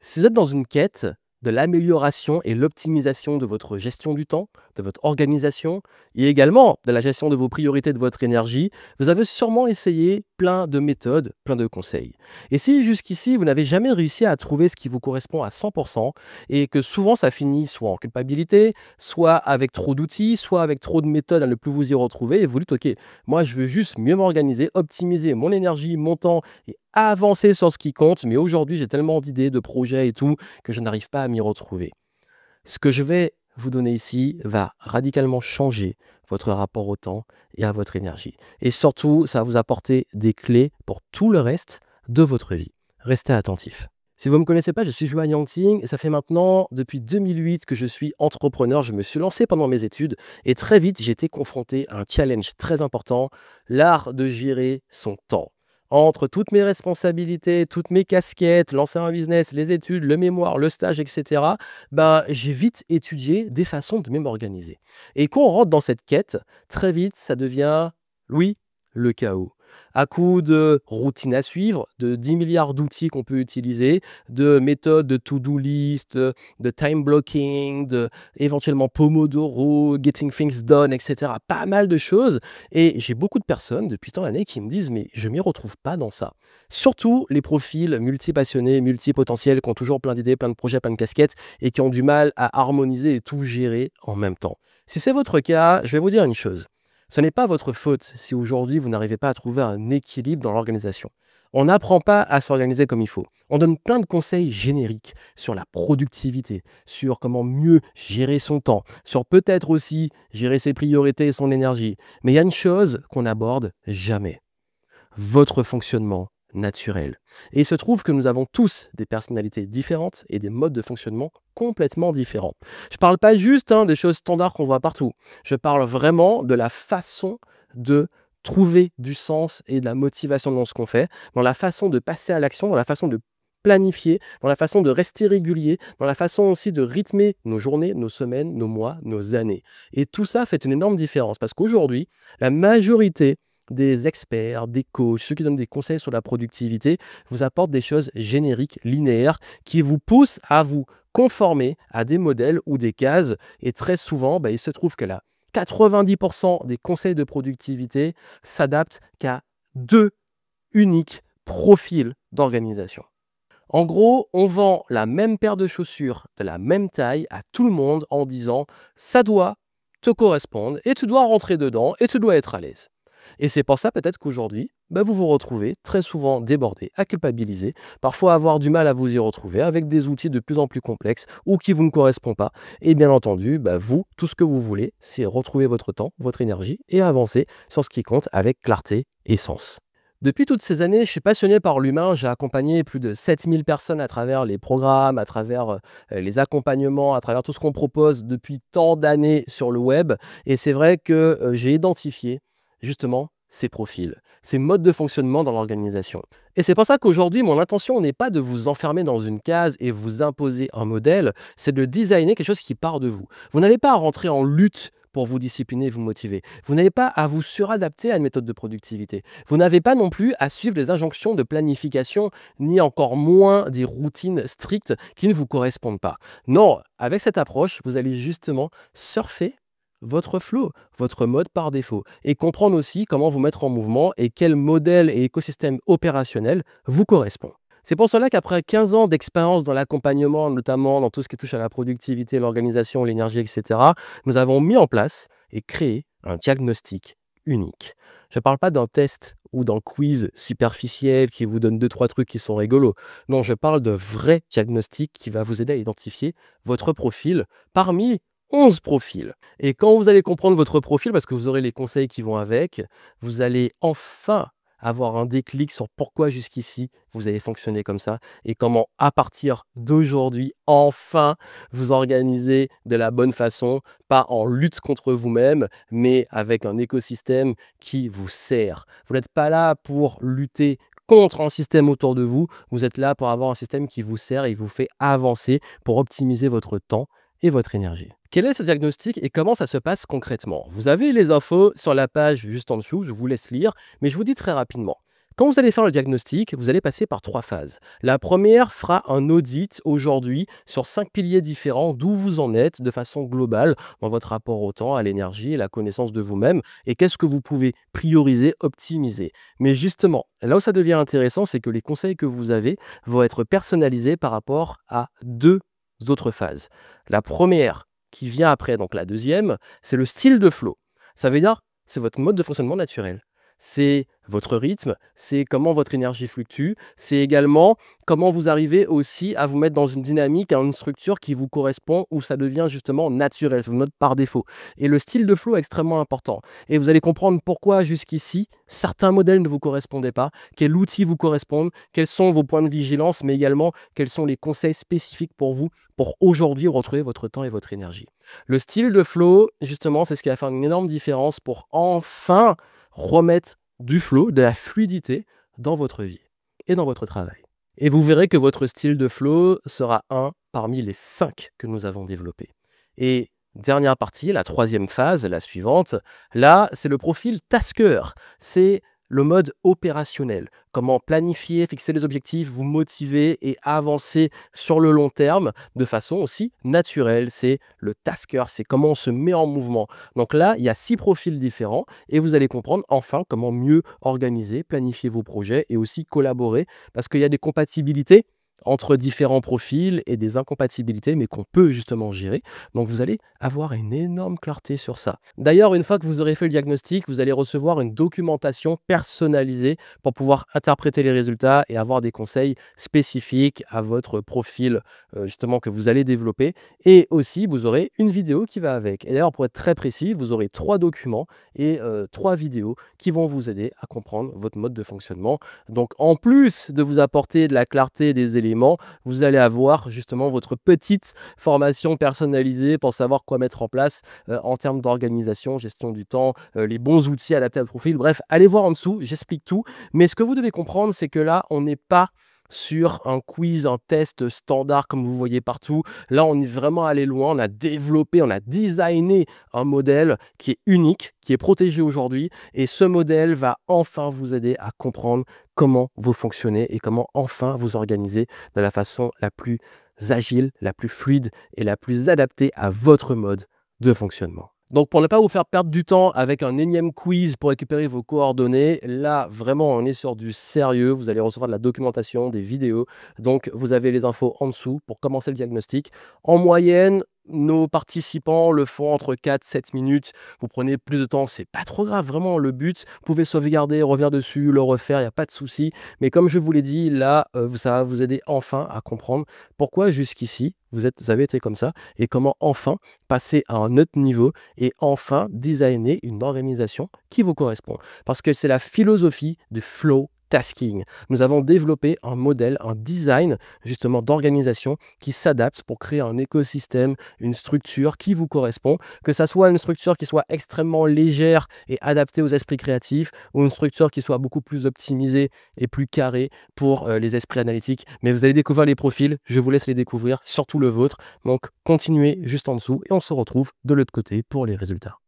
Si vous êtes dans une quête de l'amélioration et l'optimisation de votre gestion du temps, de votre organisation et également de la gestion de vos priorités, de votre énergie, vous avez sûrement essayé plein de méthodes, plein de conseils. Et si jusqu'ici, vous n'avez jamais réussi à trouver ce qui vous correspond à 100% et que souvent ça finit soit en culpabilité, soit avec trop d'outils, soit avec trop de méthodes à ne plus vous y retrouver et vous dites, OK, moi je veux juste mieux m'organiser, optimiser mon énergie, mon temps et avancer sur ce qui compte, mais aujourd'hui j'ai tellement d'idées, de projets et tout que je n'arrive pas à m'y retrouver. Ce que je vais vous donner ici va radicalement changer votre rapport au temps et à votre énergie. Et surtout, ça va vous apporter des clés pour tout le reste de votre vie. Restez attentifs. Si vous ne me connaissez pas, je suis Joanne Yangting et ça fait maintenant depuis 2008 que je suis entrepreneur. Je me suis lancé pendant mes études et très vite j'ai été confronté à un challenge très important, l'art de gérer son temps. Entre toutes mes responsabilités, toutes mes casquettes, lancer un business, les études, le mémoire, le stage, etc., ben, j'ai vite étudié des façons de mieux m'organiser. Et quand on rentre dans cette quête, très vite, ça devient, oui, le chaos. À coup de routines à suivre, de 10 milliards d'outils qu'on peut utiliser, de méthodes de to-do list, de time blocking, de éventuellement Pomodoro, getting things done, etc. Pas mal de choses. Et j'ai beaucoup de personnes depuis tant d'années qui me disent mais je m'y retrouve pas dans ça. Surtout les profils multipassionnés, multipotentiels, qui ont toujours plein d'idées, plein de projets, plein de casquettes et qui ont du mal à harmoniser et tout gérer en même temps. Si c'est votre cas, je vais vous dire une chose. Ce n'est pas votre faute si aujourd'hui vous n'arrivez pas à trouver un équilibre dans l'organisation. On n'apprend pas à s'organiser comme il faut. On donne plein de conseils génériques sur la productivité, sur comment mieux gérer son temps, sur peut-être aussi gérer ses priorités et son énergie. Mais il y a une chose qu'on n'aborde jamais, votre fonctionnement naturel. Et il se trouve que nous avons tous des personnalités différentes et des modes de fonctionnement complètement différents. Je ne parle pas juste des choses standards qu'on voit partout. Je parle vraiment de la façon de trouver du sens et de la motivation dans ce qu'on fait, dans la façon de passer à l'action, dans la façon de planifier, dans la façon de rester régulier, dans la façon aussi de rythmer nos journées, nos semaines, nos mois, nos années. Et tout ça fait une énorme différence parce qu'aujourd'hui, la majorité des experts, des coachs, ceux qui donnent des conseils sur la productivité, vous apportent des choses génériques, linéaires, qui vous poussent à vous conformer à des modèles ou des cases. Et très souvent, il se trouve que là, 90% des conseils de productivité s'adaptent qu'à deux uniques profils d'organisation. En gros, on vend la même paire de chaussures de la même taille à tout le monde en disant « ça doit te correspondre et tu dois rentrer dedans et tu dois être à l'aise ». Et c'est pour ça peut-être qu'aujourd'hui, vous vous retrouvez très souvent débordé, à culpabiliser, parfois avoir du mal à vous y retrouver avec des outils de plus en plus complexes ou qui vous ne correspondent pas. Et bien entendu, vous, tout ce que vous voulez, c'est retrouver votre temps, votre énergie et avancer sur ce qui compte avec clarté et sens. Depuis toutes ces années, je suis passionné par l'humain. J'ai accompagné plus de 7000 personnes à travers les programmes, à travers les accompagnements, à travers tout ce qu'on propose depuis tant d'années sur le web. Et c'est vrai que j'ai identifié justement ces profils, ces modes de fonctionnement dans l'organisation. Et c'est pour ça qu'aujourd'hui, mon intention n'est pas de vous enfermer dans une case et vous imposer un modèle, c'est de designer quelque chose qui part de vous. Vous n'avez pas à rentrer en lutte pour vous discipliner et vous motiver. Vous n'avez pas à vous suradapter à une méthode de productivité. Vous n'avez pas non plus à suivre les injonctions de planification, ni encore moins des routines strictes qui ne vous correspondent pas. Non, avec cette approche, vous allez justement surfer votre flow, votre mode par défaut, et comprendre aussi comment vous mettre en mouvement et quel modèle et écosystème opérationnel vous correspond. C'est pour cela qu'après 15 ans d'expérience dans l'accompagnement, notamment dans tout ce qui touche à la productivité, l'organisation, l'énergie, etc., nous avons mis en place et créé un diagnostic unique. Je ne parle pas d'un test ou d'un quiz superficiel qui vous donne 2-3 trucs qui sont rigolos. Non, je parle de vrai diagnostic qui va vous aider à identifier votre profil parmi 11 profils. Et quand vous allez comprendre votre profil, parce que vous aurez les conseils qui vont avec, vous allez enfin avoir un déclic sur pourquoi jusqu'ici vous avez fonctionné comme ça et comment à partir d'aujourd'hui, enfin, vous organiser de la bonne façon, pas en lutte contre vous-même, mais avec un écosystème qui vous sert. Vous n'êtes pas là pour lutter contre un système autour de vous, vous êtes là pour avoir un système qui vous sert et vous fait avancer pour optimiser votre temps et votre énergie. Quel est ce diagnostic et comment ça se passe concrètement? Vous avez les infos sur la page juste en dessous, je vous laisse lire, mais je vous dis très rapidement. Quand vous allez faire le diagnostic, vous allez passer par 3 phases. La première fera un audit aujourd'hui sur 5 piliers différents d'où vous en êtes de façon globale dans votre rapport au temps, à l'énergie et la connaissance de vous-même et qu'est-ce que vous pouvez prioriser, optimiser. Mais justement, là où ça devient intéressant, c'est que les conseils que vous avez vont être personnalisés par rapport à 2 autres phases. La première qui vient après, donc la deuxième, c'est le style de flow. Ça veut dire, c'est votre mode de fonctionnement naturel. C'est votre rythme, c'est comment votre énergie fluctue, c'est également comment vous arrivez aussi à vous mettre dans une dynamique, une structure qui vous correspond, où ça devient justement naturel, c'est votre mode par défaut. Et le style de flow est extrêmement important. Et vous allez comprendre pourquoi jusqu'ici, certains modèles ne vous correspondaient pas, quel outil vous correspond, quels sont vos points de vigilance, mais également quels sont les conseils spécifiques pour vous pour aujourd'hui retrouver votre temps et votre énergie. Le style de flow, justement, c'est ce qui va faire une énorme différence pour enfin remettre du flow, de la fluidité dans votre vie et dans votre travail. Et vous verrez que votre style de flow sera un parmi les 5 que nous avons développés. Et dernière partie, la troisième phase, la suivante, là, c'est le profil tasker. C'est le mode opérationnel. Comment planifier, fixer les objectifs, vous motiver et avancer sur le long terme de façon aussi naturelle. C'est le tasker, c'est comment on se met en mouvement. Donc là, il y a 6 profils différents et vous allez comprendre enfin comment mieux organiser, planifier vos projets et aussi collaborer parce qu'il y a des compatibilités entre différents profils et des incompatibilités, mais qu'on peut justement gérer. Donc vous allez avoir une énorme clarté sur ça. D'ailleurs, une fois que vous aurez fait le diagnostic, vous allez recevoir une documentation personnalisée pour pouvoir interpréter les résultats et avoir des conseils spécifiques à votre profil justement que vous allez développer. Et aussi, vous aurez une vidéo qui va avec. Et d'ailleurs, pour être très précis, vous aurez 3 documents et 3 vidéos qui vont vous aider à comprendre votre mode de fonctionnement. Donc en plus de vous apporter de la clarté des éléments, vous allez avoir justement votre petite formation personnalisée pour savoir quoi mettre en place en termes d'organisation, gestion du temps, les bons outils adaptés à votre profil. Bref, allez voir en dessous, j'explique tout. Mais ce que vous devez comprendre, c'est que là, on n'est pas sur un quiz, un test standard comme vous voyez partout. Là, on est vraiment allé loin, on a développé, on a designé un modèle qui est unique, qui est protégé aujourd'hui. Et ce modèle va enfin vous aider à comprendre comment vous fonctionnez et comment enfin vous organiser de la façon la plus agile, la plus fluide et la plus adaptée à votre mode de fonctionnement. Donc pour ne pas vous faire perdre du temps avec un énième quiz pour récupérer vos coordonnées, là vraiment on est sur du sérieux, vous allez recevoir de la documentation, des vidéos, donc vous avez les infos en dessous pour commencer le diagnostic. En moyenne, nos participants le font entre 4 et 7 minutes. Vous prenez plus de temps, c'est pas trop grave, vraiment le but. Vous pouvez sauvegarder, revenir dessus, le refaire, il n'y a pas de souci. Mais comme je vous l'ai dit, là, ça va vous aider enfin à comprendre pourquoi jusqu'ici, vous avez été comme ça et comment enfin passer à un autre niveau et enfin designer une organisation qui vous correspond. Parce que c'est la philosophie du flow tasking. Nous avons développé un modèle, un design justement d'organisation qui s'adapte pour créer un écosystème, une structure qui vous correspond, que ça soit une structure qui soit extrêmement légère et adaptée aux esprits créatifs ou une structure qui soit beaucoup plus optimisée et plus carrée pour les esprits analytiques. Mais vous allez découvrir les profils, je vous laisse les découvrir, surtout le vôtre. Donc continuez juste en dessous et on se retrouve de l'autre côté pour les résultats.